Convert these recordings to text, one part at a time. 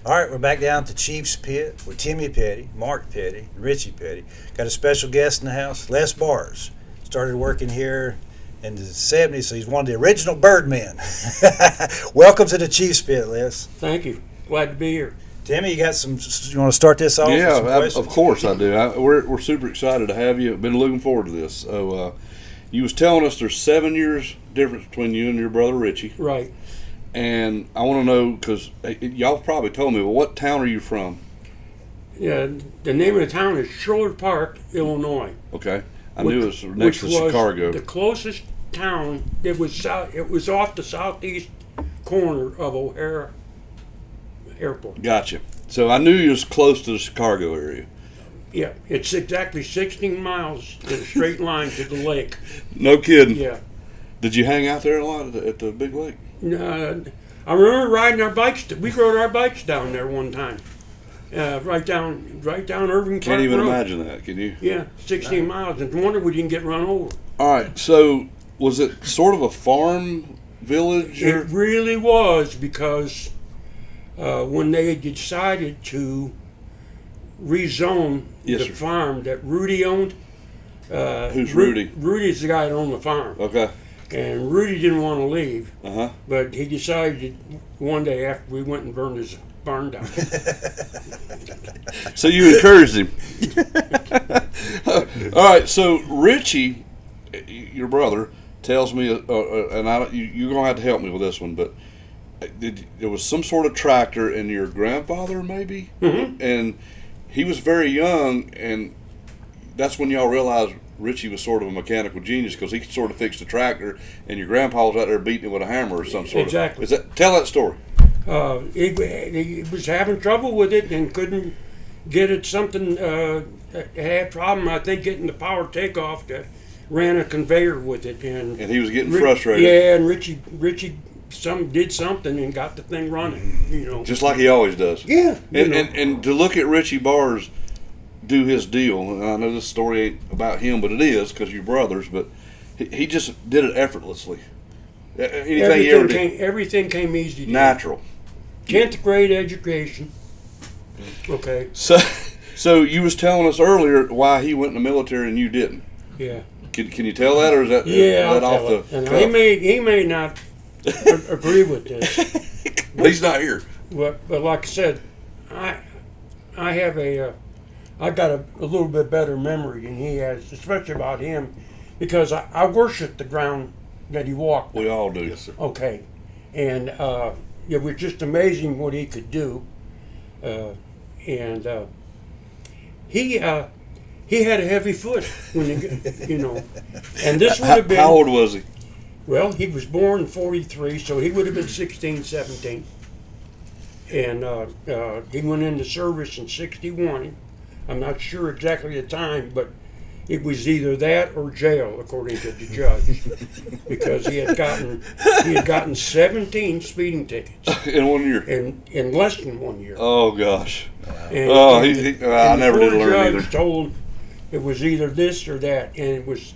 All right, we're back down to Chief's Pit with Timmy Petty, Mark Petty, and Richie Petty. Got a special guest in the house, Les Barsz. Started working here in the 70s, so he's one of the original Birdmen. Welcome to the Chief's Pit, Les. Thank you. Glad to be here. Timmy, you want to start this off? Yeah, with some of course I do. We're super excited to have you. Been looking forward to this. So you was telling us there's 7 years difference between you and your brother Richie. Right. And I want to know, because y'all probably told me, but what town are you from? Yeah, the name of the town is Schiller Park, Illinois. Okay. I knew it was next to Chicago. The closest town, it was off the southeast corner of O'Hare Airport. Gotcha. So I knew you was close to the Chicago area. Yeah, it's exactly 16 miles in a straight line to the lake. No kidding. Yeah. Did you hang out there a lot at the big lake? I remember riding our bikes. We rode our bikes down there one time, right down Irving Park Can't even Road. imagine that, can you? Yeah, 16 miles. And no wonder we didn't get run over. All right. So was it sort of a farm village? It really was, because when they decided to rezone Yes, the sir. farm that Rudy owned. Who's Rudy? Rudy's the guy that owned the farm. Okay. And Rudy didn't want to leave, Uh-huh. but he decided one day after we went and burned his barn down. So you encouraged him. All right. So Richie, your brother, tells me, and you're gonna have to help me with this one, but there was some sort of tractor, and your grandfather maybe, and he was very young, and that's when y'all realized Richie was sort of a mechanical genius, because he sort of fixed the tractor, and your grandpa was out there beating it with a hammer or some sort Exactly. of. Tell that story. He was having trouble with it and couldn't get it. Something had problem, I think, getting the power takeoff that ran a conveyor with it, and And he was getting frustrated. Yeah, and Richie did something and got the thing running. Just like he always does. Yeah. And to look at Richie Barsz do his deal, and I know this story ain't about him, but it is, because you're brothers, but he just did it effortlessly. Anything he ever did. Everything came easy. Natural. 10th grade education. Okay. So you was telling us earlier why he went in the military and you didn't. Yeah. Can you tell that, or is that, Yeah, that I'll off tell the it. And cuff? he may not agree with this. He's not here. But like I said, I got a little bit better memory than he has, especially about him, because I worship the ground that he walked. We all do. Yes, sir. Okay, and it was just amazing what he could do, and he had a heavy foot when and this would have been. How old was he? Well, he was born in 43, so he would have been 16, 17. And he went into service in 61. I'm not sure exactly the time, but it was either that or jail, according to the judge, because he had gotten 17 speeding tickets In 1 year. in less than 1 year. Oh gosh. And, I never did the learn judge either. told him it was either this or that, and it was.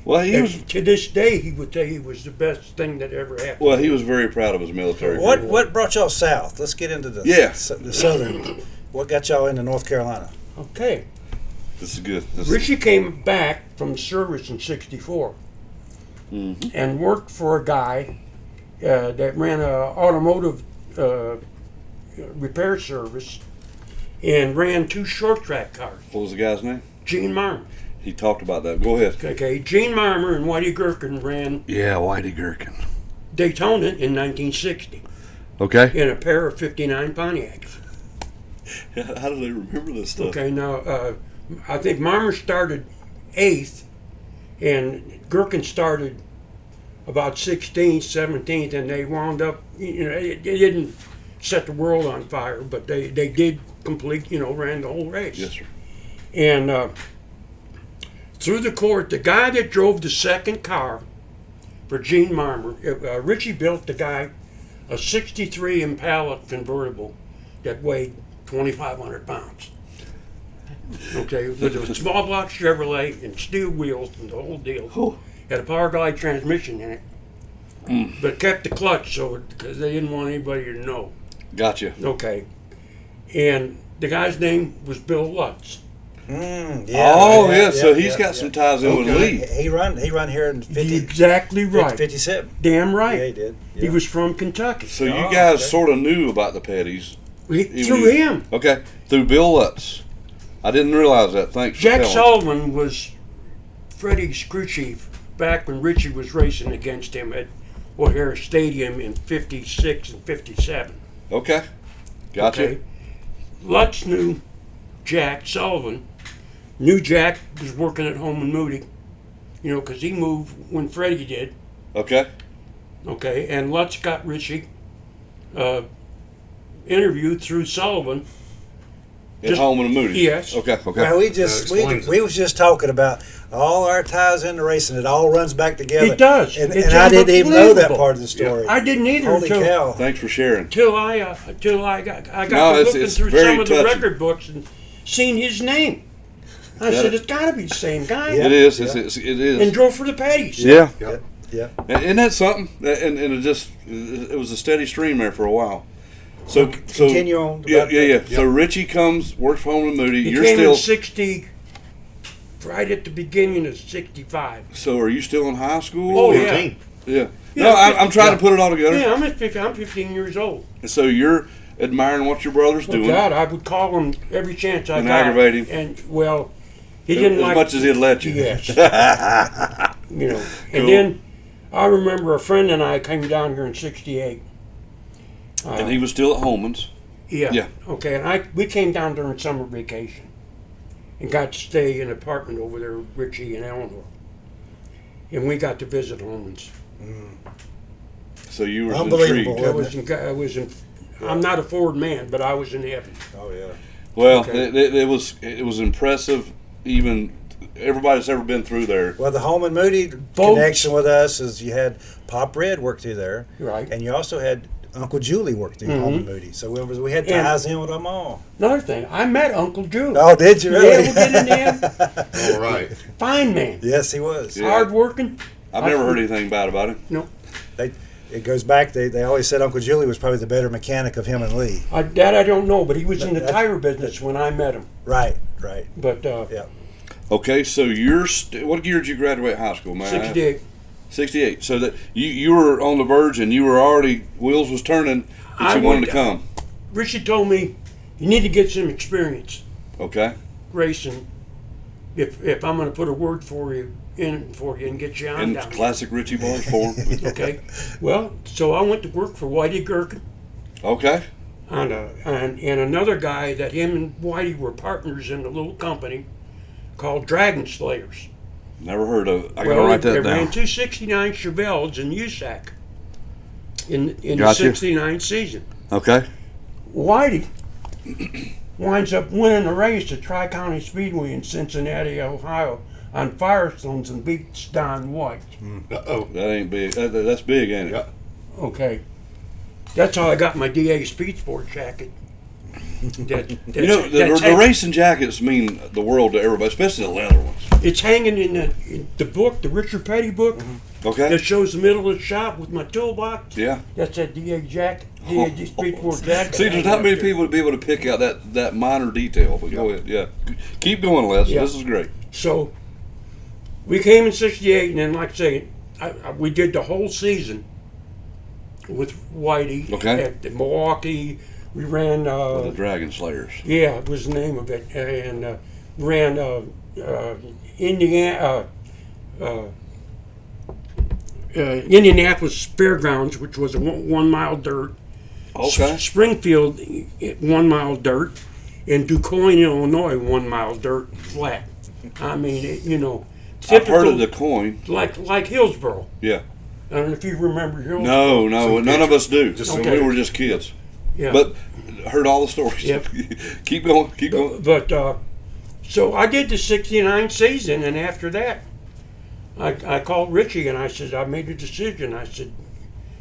Well, he was. To this day, he would tell you it was the best thing that ever happened. Well, he was very proud of his military career. What brought y'all south? Let's get into the Yeah. the southern. What got y'all into North Carolina? Okay. This is good. Richie came back from service in '64 and worked for a guy that ran an automotive repair service and ran 2 short track cars. What was the guy's name? Gene Marmer. He talked about that. Go ahead. Okay, Gene Marmer and Whitey Gherkin ran Yeah, Whitey Gherkin. Daytona in 1960 Okay. in a pair of '59 Pontiacs. How do they remember this stuff? Okay, now I think Marmer started 8th and Gherkin started about 16th, 17th, and they wound up, it didn't set the world on fire, but they did complete, ran the whole race. Yes, sir. And through the court, the guy that drove the second car for Gene Marmer, Richie built the guy a '63 Impala convertible that weighed 2,500 pounds. Okay, with a small block Chevrolet and steel wheels and the whole deal. Had a Power Glide transmission in it, but kept the clutch because they didn't want anybody to know. Gotcha. Okay, and the guy's name was Bill Lutz. So he's got some ties in with Lee. He run here in 50. Exactly right. 57. Damn right. Yeah, he did. He was from Kentucky. So you guys sort of knew about the Petties. Through him. Okay, through Bill Lutz. I didn't realize that. Thanks for Jack telling. Sullivan was Freddie's crew chief back when Richie was racing against him at O'Hare Stadium in 56 and 57. Okay, gotcha. Okay. Lutz knew Jack Sullivan. Knew Jack was working at home in Moody, because he moved when Freddie did. Okay. Okay, and Lutz got Richie interviewed through Sullivan. At home in Moody. Yes. Okay. Well, we was just talking about all our ties into racing. It all runs back together. It does. And It's I didn't even know that unbelievable. part of the story. I didn't either Holy cow! Thanks for sharing. Till I got No, to it's looking through very some of the touching. record books and seen his name. I said, it's got to be the same guy. Yeah. It is. It is. And drove for the Petties. Yeah. Yeah. And that's something. And it was a steady stream there for a while. So Continue on. Yeah. about that. So Richie works home in Moody. He You're came still. in 60, right at the beginning of 65. So are you still in high school? Oh, Or- yeah. Yeah. Yeah, No, I'm trying to put it all together. Yeah, I'm 15 years old. So you're admiring what your brother's Oh, doing God, I would call him every chance I And got. aggravate him. And, well, he didn't as like... much as he'd let you. Yes. And Cool. then I remember a friend and I came down here in 68. And he was still at Holman's. Yeah. Okay, and we came down during summer vacation and got to stay in an apartment over there with Richie and Eleanor. And we got to visit Holman's. So you were Unbelievable. intrigued. I was in, I'm not a Ford man, but I was in heaven. Oh yeah. Well, Okay. it was impressive. Even everybody that's ever been through there. Well, the Home and Moody connection with us is you had Pop Red work through there, Right. and you also had Uncle Julie work through Home and Moody. So we had And- ties in with them all. Another thing, I met Uncle Julie. Oh, did you really? Yeah, we'll get into him. All right. Fine man. Yes, he was. Yeah. Hard working. I've never heard anything bad about him. No. It goes back. They always said Uncle Julie was probably the better mechanic of him and Lee. That I don't know, but he was in the tire business when I met him. Right. But Yeah. Okay, so what year did you graduate high school, man? 68. 68. So that you were on the verge and you were already wheels was turning. That you wanted to come. Richie told me you need to get some experience Okay. racing. If I'm going to put a word for you and get you on In down. classic Richie Barsz form. Okay. Well, so I went to work for Whitey Gherkin Okay. and another guy that him and Whitey were partners in a little company called Dragon Slayers. Never heard of it. I gotta Well, write they that ran down. 269 Chevelles in USAC in the Gotcha. 69 season. Okay. Whitey winds up winning a race at Tri-County Speedway in Cincinnati, Ohio on Firestones and beats Don White. Uh-oh. That ain't big. That's big, ain't it? Yeah. Okay. That's how I got my DA Speed Sport jacket. You know, the racing jackets mean the world to everybody, especially the leather ones. It's hanging in the book, the Richard Petty book, Okay. that shows the middle of the shop with my toolbox. Yeah. That's that DA jacket, DA Speed Sport jacket. See, there's not many people to be able to pick out that minor detail. But go ahead. Yeah. Keep going, Les. Yeah. This is great. So we came in 68, and then, like I say, we did the whole season with Whitey Okay. at Milwaukee. We ran, The Dragon Slayers. yeah, was the name of it, and ran Indiana, Indianapolis Fairgrounds, which was a 1 mile dirt. Okay. Springfield, 1 mile dirt, and DuQuoin, Illinois, 1 mile dirt flat. I mean, I've heard of typical, the coin. like Hillsboro. Yeah. I don't know if you remember Hillsboro. No, none of us do. Just Okay. We were just kids. Yeah. But heard all the stories. Yep. Keep going. Keep going. But so I did the 69 season, and after that, I called Richie and I said, I made a decision. I said,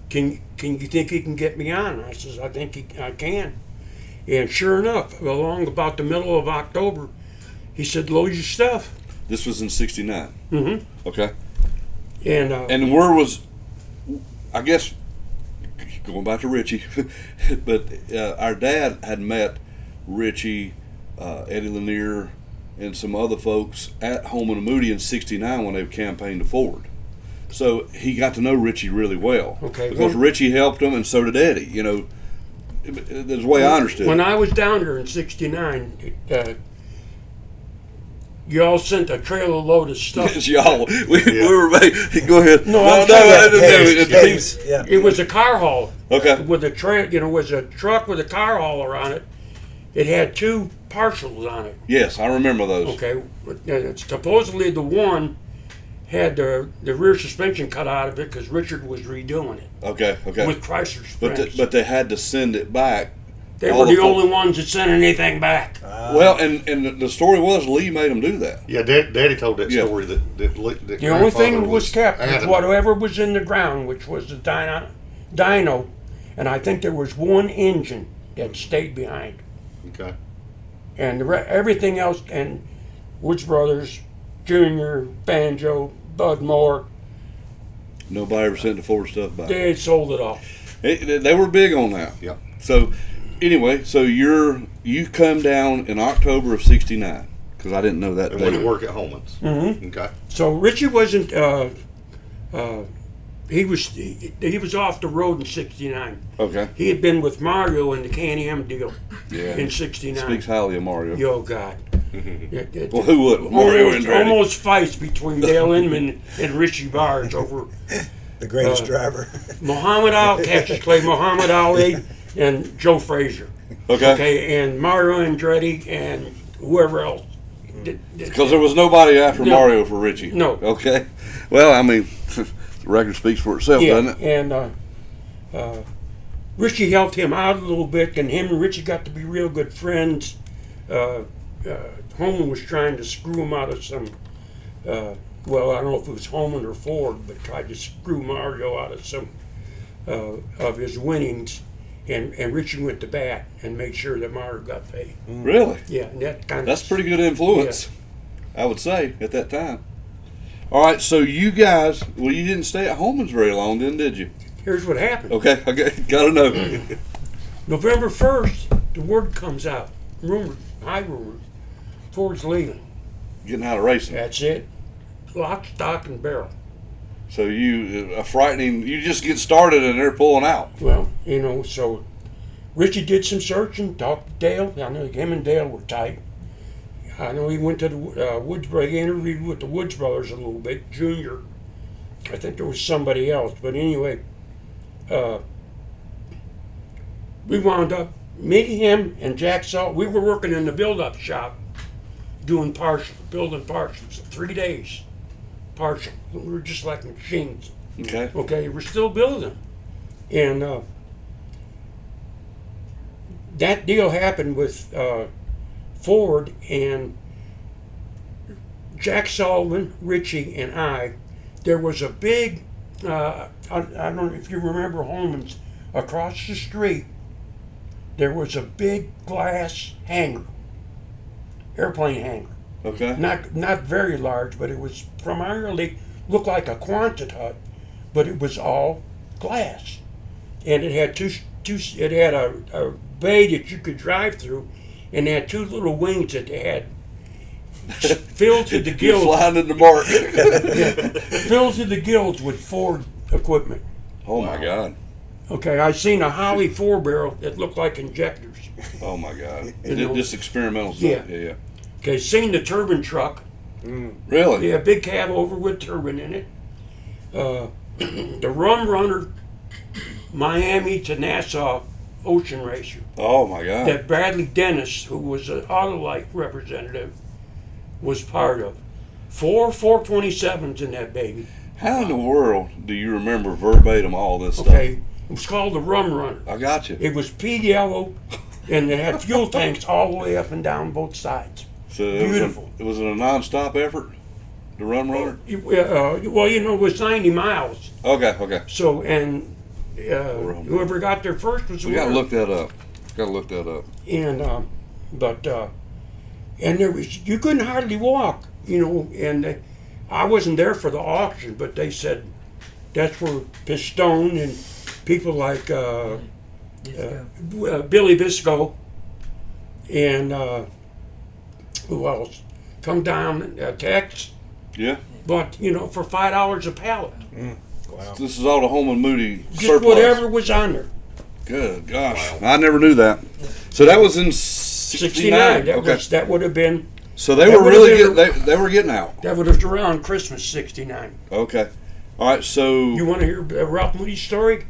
can you think he can get me on? I says, I think I can. And sure enough, along about the middle of October, he said, load your stuff. This was in '69. Mm-hmm. Okay. And where was, I guess, going back to Richie, but our dad had met Richie, Eddie Lanier, and some other folks at Holman and Moody in '69 when they campaigned to Ford. So he got to know Richie really well. Okay. Because Richie helped him, and so did Eddie. You know, that's the way I understood When it. I was down there in '69, you all sent a trailer load of stuff. It's y'all. We were go ahead. No, Yeah. It was a car hauler. Okay. With a was a truck with a car hauler on it. It had 2 partials on it. Yes, I remember those. Okay. Supposedly the one had the rear suspension cut out of it because Richard was redoing it Okay. with Chrysler springs. But they had to send it back. They all were the folks- only ones that sent anything back. Well, and the story was Lee made them do that. Yeah, Daddy told that Yeah. story that The only thing that was kept was adamant. whatever was in the ground, which was the dyno, and I think there was one engine that stayed behind. Okay. And everything else, and Woods Brothers, Junior, Banjo, Bud Moore, Nobody ever sent the Ford stuff back. they had sold it all. They were big on that. Yeah. So, anyway, so you come down in October of '69 because I didn't know that. And went to date. work at Holman's. Mm-hmm. Okay. So Richie wasn't. He was off the road in '69. Okay. He had been with Mario in the Can-Am deal Yeah. in '69. Speaks highly of Mario. Yo, God. Well, who wouldn't? Mario Almost, Andretti. almost fights between Dale Inman and Richie Barsz over The greatest driver. Muhammad Ali, catches play Muhammad Ali and Joe Frazier. Okay. Okay, and Mario Andretti and whoever else. Because there was nobody after No. Mario for Richie. No. Okay. Well, I mean, the record speaks for itself, Yeah, doesn't it? and Richie helped him out a little bit, and him and Richie got to be real good friends. Holman was trying to screw him out of some, well, I don't know if it was Holman or Ford, but tried to screw Mario out of some of his winnings, and Richie went to bat and made sure that Mario got paid. Really? Yeah, and that kind That's of pretty good influence, I would say, at that time. All right, so you guys, well, you didn't stay at Holman's very long, then, did you? Here's what happened. Okay, gotta know. November 1st, the word comes out, high rumors, Ford's leaving. Getting out of racing. That's it. Lock, stock, and barrel. So you just get started and they're pulling out. Well, so Richie did some searching, talked to Dale. I know him and Dale were tight. I know he went to the Woods Brothers, interviewed with the Woods Brothers a little bit, Junior. I think there was somebody else. But anyway, we wound up meeting him and Jack Salt. We were working in the build-up shop doing building partials, 3 days, partial. We were just like machines. Okay. Okay, we're still building. And that deal happened with Ford, and Jack Sullivan, Richie, and I. There was a big, I don't know if you remember Holman's, across the street, there was a big glass hangar, airplane hangar. Okay. Not very large, but it was primarily looked like a Quonset hut, but it was all glass, and it had it had a bay that you could drive through, and it had 2 little wings that they had filled to the You're gills. flying in the mark. Filled to the gills with Ford equipment. Oh my God. Okay, I seen a Holly 4-barrel that looked like injectors. Oh my God. You know. Just experimental stuff. Yeah. Yeah. Okay, seen the turbine truck. Really? Yeah, big cab over with turbine in it. The Rum Runner, Miami to Nassau ocean racer. Oh my God. That Bradley Dennis, who was an Autolite representative, was part of. 427s in that baby. How in the world do you remember verbatim all this stuff? Okay, it was called the Rum Runner. I got you. It was pea yellow, and it had fuel tanks all the way up and down both sides. So Beautiful. It was a non-stop effort, the Rum Runner? Well, it was 90 miles. Okay. So, and whoever got there first was the We got to winner. look that up. And and there was, you couldn't hardly walk, and I wasn't there for the auction, but they said that's where Pistone and people like Billy Bisco and who else? Come down, Tex. Yeah. But for $5 a pallet, Wow. This is all the Home and Moody just surplus. whatever was on there. Good gosh, I never knew that. So that was in 69. That would have been. So they that were would have really been- they were getting out. That would have been around Christmas '69. Okay. All right. So You want to hear Ralph Moody's story?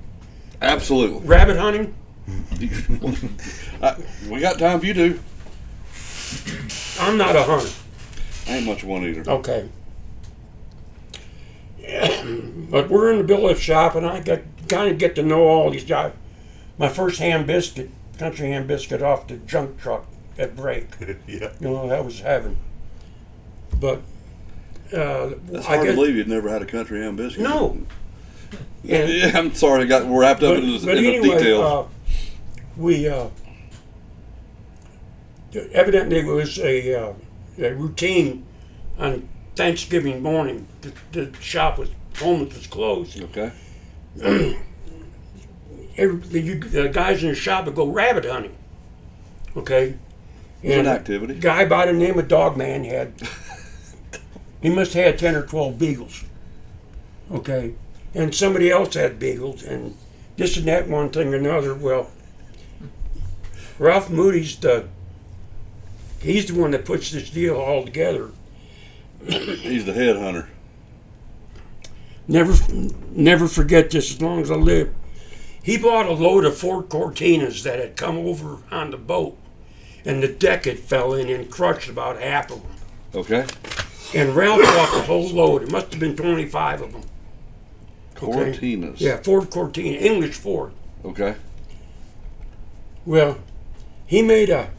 absolutely, Rabbit hunting? we got time if you do. I'm not a hunter. I ain't much of one either. Okay. But we're in the billet shop, and I kind of get to know all these guys. My first country ham biscuit off the junk truck at break. Yeah. That was heaven. But That's hard to believe you'd never had a country ham biscuit. No. And, Yeah, I'm sorry, I got wrapped up in the details. Evidently it was a routine on Thanksgiving morning. The shop was closed. Okay. The guys in the shop would go rabbit hunting. Okay. It's an And activity. a guy by the name of Dogman he must have had 10 or 12 beagles. Okay. And somebody else had beagles, and this and that, one thing or another. Well, Ralph Moody's he's the one that puts this deal all together. He's the head hunter. Never forget this as long as I live. He bought a load of Ford Cortinas that had come over on the boat, and the deck had fell in and crushed about half of them. Okay. And Ralph bought the whole load. It must have been 25 of them. Okay? Cortinas. Yeah, Ford Cortina, English Ford. Okay. Well, he made a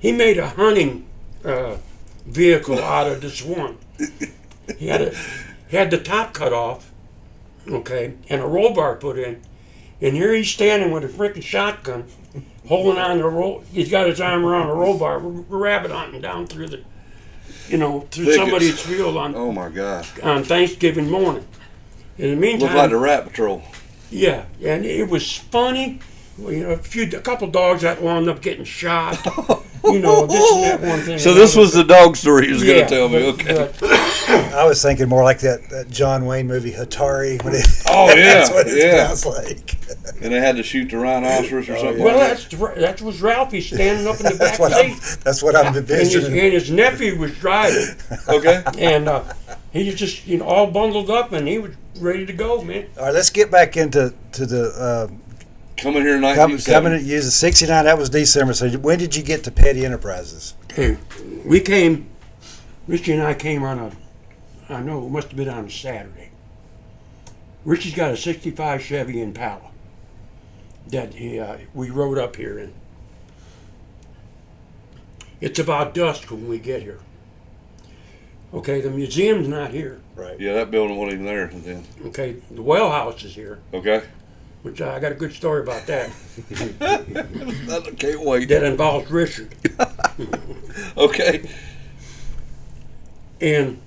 hunting vehicle out of this one. He had the top cut off, okay, and a roll bar put in. And here he's standing with a freaking shotgun, holding on the roll. He's got his arm around the roll bar. We're rabbit hunting down through through Thickets. somebody's field Oh my God. on Thanksgiving morning. In the meantime, Looked like the Rat Patrol. yeah, and it was funny. A couple dogs that wound up getting shot. This and that one thing. So this was the dog story he was going to tell me. but- Okay. but I was thinking more like that John Wayne movie Hatari. When Oh, yeah, that's what it yeah. sounds like. And they had to shoot the rhinoceros or something well, like that. that was Ralphie standing up in the back That's what I'm seat, envisioning. and his nephew was driving, Okay. and he was just all bundled up, and he was ready to go, man. All right, let's get back into the Coming here in coming 1970. to use the 69. That was December. So when did you get to Petty Enterprises? Okay, Richie and I came on I know it must have been on a Saturday. Richie's got a '65 Chevy Impala that we rode up here in. It's about dusk when we get here. Okay, the museum's not here. Right. Yeah, that building wasn't even there then. Okay, the well house is here, Okay. which I got a good story about that. I can't wait. That involves Richard. Okay. And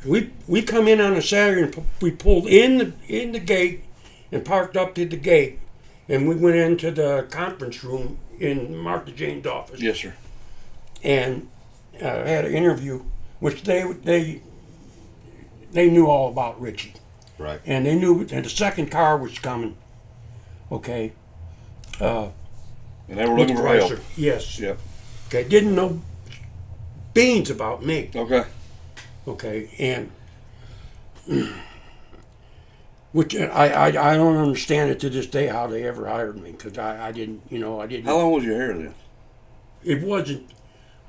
we come in on a Saturday and we pulled in the gate and parked up to the gate, and we went into the conference room in Martha Jane's office Yes, sir. and had an interview, which they knew all about Richie, Right. and they knew and the second car was coming. Okay. And they were looking for Chrysler. help. Yes. Yep. Okay. Didn't know beans about me. Okay. Okay, and which I don't understand it to this day how they ever hired me, because I didn't. How long was your hair then? It wasn't.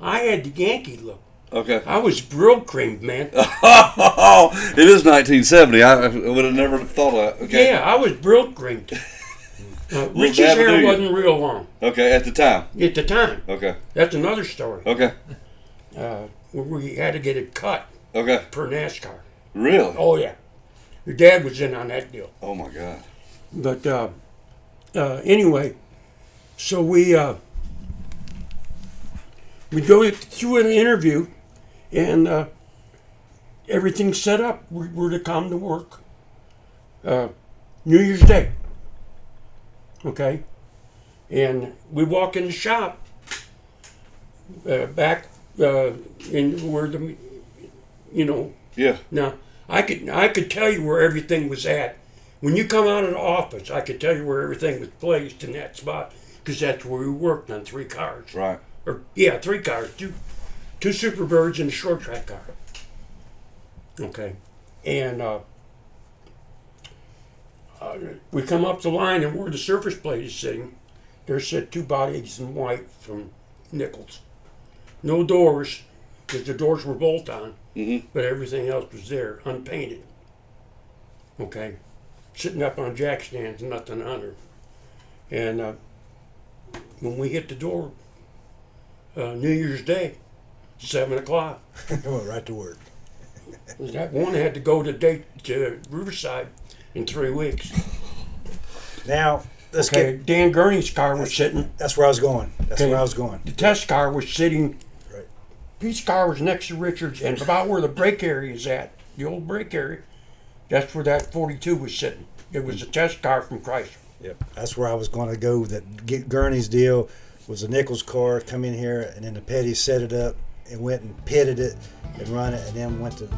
I had the Yankee look. Okay. I was brill creamed, man. Oh, it is 1970. I would have never thought of that. Okay. Yeah, I was brill creamed. Richie's dab do hair you? wasn't real long Okay, at the time. at the time. Okay. That's another story. Okay. We had to get it cut Okay. per NASCAR. Really? Oh yeah, your dad was in on that deal. Oh my God. But anyway, so we go through an interview, and everything's set up. We're to come to work New Year's Day. Okay, and we walk in the shop, back in where the, Yeah. now I could tell you where everything was at. When you come out of the office, I could tell you where everything was placed in that spot because that's where we worked on 3 cars. Right. Or yeah, 3 cars, two Superbirds and a short track car. Okay, and we come up the line and where the surface plate is sitting, there sit 2 bodies in white from Nichols. No doors, because the doors were bolt on, but everything else was there, unpainted. Okay, sitting up on jack stands, nothing under. And when we hit the door, New Year's Day, 7 o'clock. Went right to work. That one had to go to Riverside in 3 weeks. Now, let's Okay, Dan Gurney's car was sitting. That's where I was going. That's Okay. where I was going. The test car was sitting. Right. Pete's car was next to Richard's, and about where the brake area is at, the old brake area, that's where that 42 was sitting. It was a test car from Chrysler. Yep. That's where I was going to go. That Gurney's deal was a Nichols car, come in here, and then the Petty set it up and went and pitted it and run it, and then went to.